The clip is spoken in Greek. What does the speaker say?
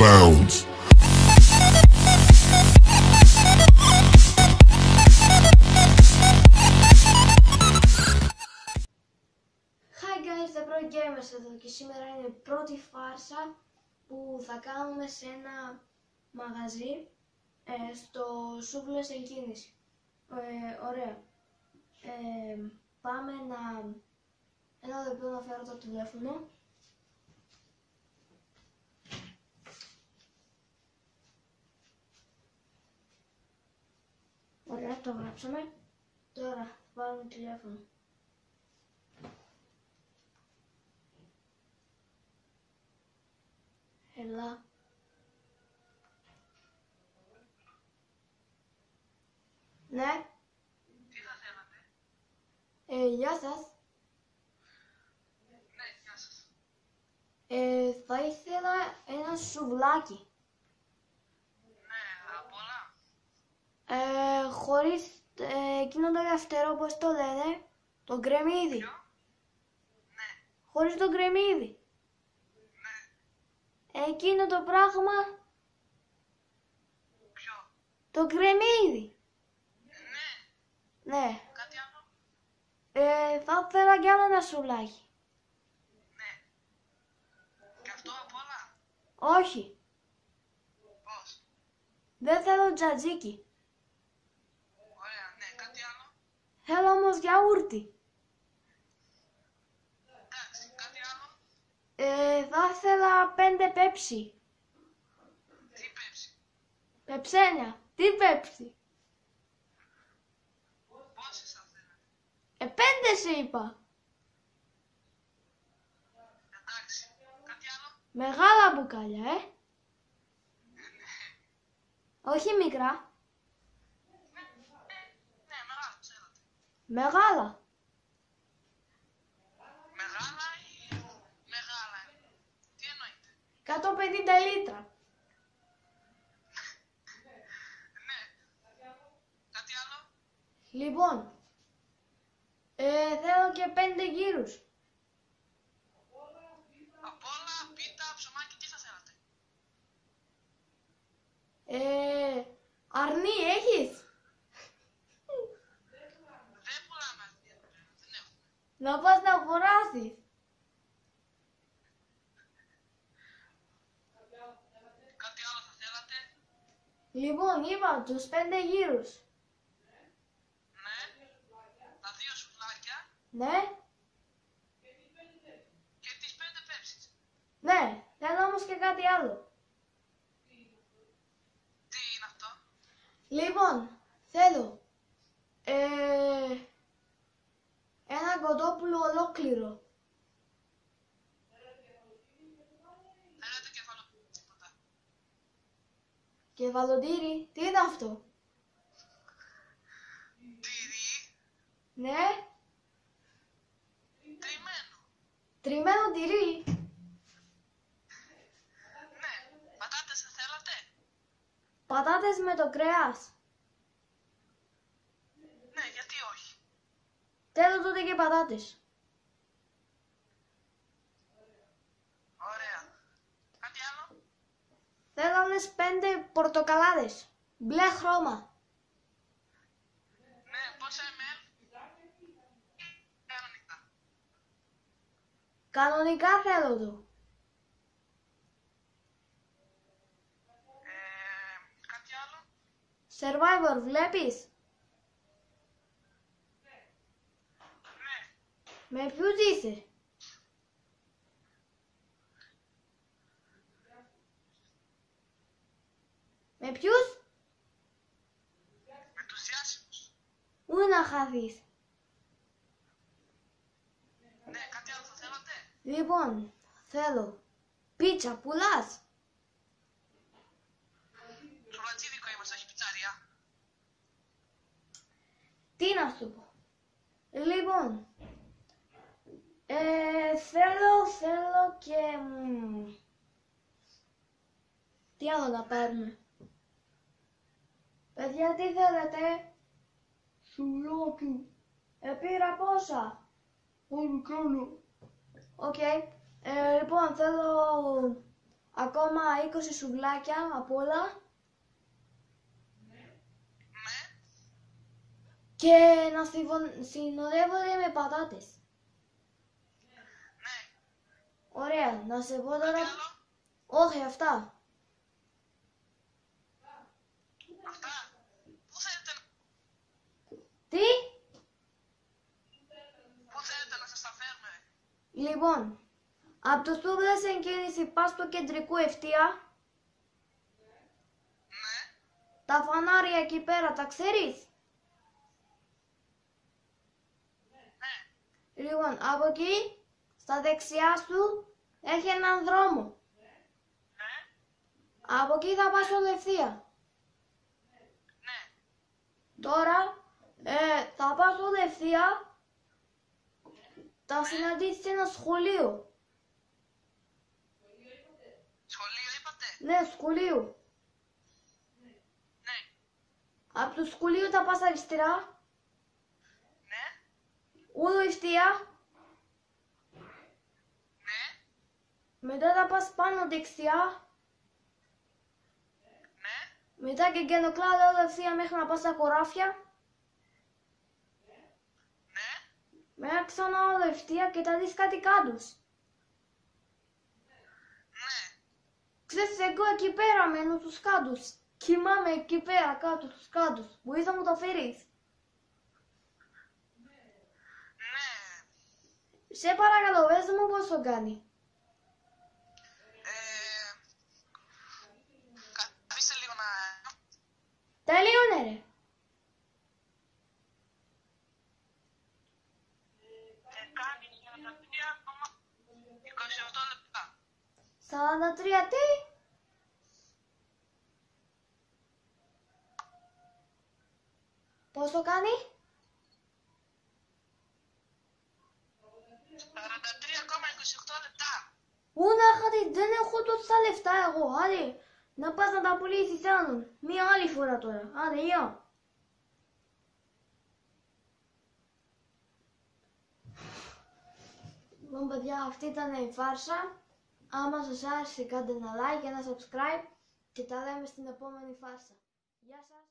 bounds. Hi guys, The Pro Gamers εδώ και σήμερα είναι η πρώτη φάρσα που θα κάνουμε σε ένα μαγαζί στο Σούβλες Εκκίνηση. Ωραία. Πάμε ένα λεπτό να φέρω το τηλέφωνο. Ωραία, το γράψαμε. Τώρα θα πάρουμε το τηλέφωνο. Έλα. Ναι. Τι θα θέλατε? Γεια σας. Ναι, γεια σας. Θα ήθελα ένα σουβλάκι. Ναι, απ' όλα. Χωρίς εκείνο το δεύτερο, πώς το λένε, το γκρεμίδι. Ποιο? Ναι, Χωρίς το γκρεμίδι. ναι. Εκείνο το πράγμα, Ποιο? το γκρεμίδι. Ναι. Ναι. Κάτι άλλο? Θα ήθελα κι άλλο ένα σουβλάκι. Ναι. Και αυτό απ' όλα? Όχι. Πώς? Δεν θέλω τζατζίκι. Ωραία, ναι. Κάτι άλλο? Θέλω όμως γιαούρτι. Εντάξει, κάτι άλλο? Θα ήθελα 5 πέψι. Τι πέψη? Πεψένια. Τι πέψι? Πόσες θα θέλατε? 5 σε είπα. Εντάξει, κάτι άλλο? Μεγάλα μπουκάλια, Όχι μικρά. Ναι, μεγάλα θέλατε. Μεγάλα. Μεγάλα ή μεγάλα? Τι εννοείτε? 150 λίτρα. Ναι. Κάτι άλλο? Λοιπόν, θέλω και 5 γύρους. Απ' όλα, πίτα, ψωμάκι, τι θα θέλατε? Αρνί έχεις? Δεν πουλάμε. Δεν έχουμε. Να πας να αγοράσεις. Κάτι άλλο θα θέλατε? Λοιπόν, είπα τους 5 γύρους. Ναι. Τα 2 σουβλάκια Ναι, και τις 5 πέψεις. ναι, θέλω όμως και κάτι άλλο. Τι είναι αυτό? Λοιπόν, θέλω ένα κοτόπουλο ολόκληρο. Θέλετε κεφαλοτήρι, τίποτα? Κεφαλοτήρι, τι είναι αυτό? Τυρί, Ναι, τριμμένο. τριμμένο τυρί. Ναι. Πατάτες θα θέλατε? Πατάτες με το κρέας. Ναι, γιατί όχι? Θέλω τότε και πατάτες. Ωραία. Κάτι άλλο? Θέλω άλλες 5 πορτοκαλάδες. Μπλε χρώμα. Ναι, πόσα ml? Κανονικά. Κανονικά θέλω το. Κάτι άλλο? Survivor βλέπεις? Ναι. Με ποιους είσαι? Με ποιους? Με τους διάσημους. Πού να χαθείς? Ναι, κάτι άλλο θα θέλατε? Λοιπόν, θέλω πίτσα, πουλάς? Τσουρατζίδικο είμαστε, όχι πιτσαρία. Τι να σου πω? Λοιπόν, θέλω και... Τι άλλο να πάρουμε? Παιδιά, τι θέλετε? Σουλάκι. Πήρα πόσα? Όχι, κάνω. Οκ. Λοιπόν, θέλω Ακόμα 20 σουβλάκια απ' όλα. Ναι. Και να συνοδεύονται με πατάτες. Ναι. Ωραία, να σε πω Κάτι τώρα... άλλο? Όχι, αυτά. Αυτά. Πού θέλετε, Τι? πού θέλετε να σας τα φέρουμε? Λοιπόν, από το Σούβλες εν κίνηση πας στο κεντρικό ευθεία. Ναι. Τα φανάρια εκεί πέρα, τα ξέρεις? Ναι. Λοιπόν, από εκεί, στα δεξιά σου, έχει έναν δρόμο. Ναι. Από εκεί θα πας όλο ευθεία. Ναι. Τώρα, θα πας όλο ευθεία. Θα συναντήσεις σε ένα σχολείο. Σχολείο είπατε? Ναι, σχολείο. Ναι. Από το σχολείο θα πας αριστερά. Ναι. Όλο ευθεία. Ναι. Μετά θα πας πάνω δεξιά. Ναι. Μετά και γκανοκλάδο όλο ευθεία μέχρι να πας στα χωράφια. Ναι. Μετά ξανά όλο ευθεία και θα δεις κάτι κάντους. Ναι. Ξέρεις, εγώ εκεί πέρα μένω στους κάντους. Κοιμάμαι εκεί πέρα κάτω στους κάντους. Μπορείς να μου το φέρεις? Ναι. Σε παρακαλώ, πες μου πώς το κάνει. Αφήστε λίγο να... Τελείωνε ρε. Κάνει 43,28 λεπτά. 43 τι? Πώς το κάνει? 43,28 λεπτά. Ούνα χάρη, δεν έχω τόσα λεφτά εγώ. Άντε, να πας να τα πουλήσεις άλλον. Μία άλλη φορά τώρα. Άντε, γεια. Λοιπόν, παιδιά, αυτή ήταν η φάρσα. Άμα σας άρεσε, κάντε ένα like, ένα subscribe και τα λέμε στην επόμενη φάρσα. Γεια σας.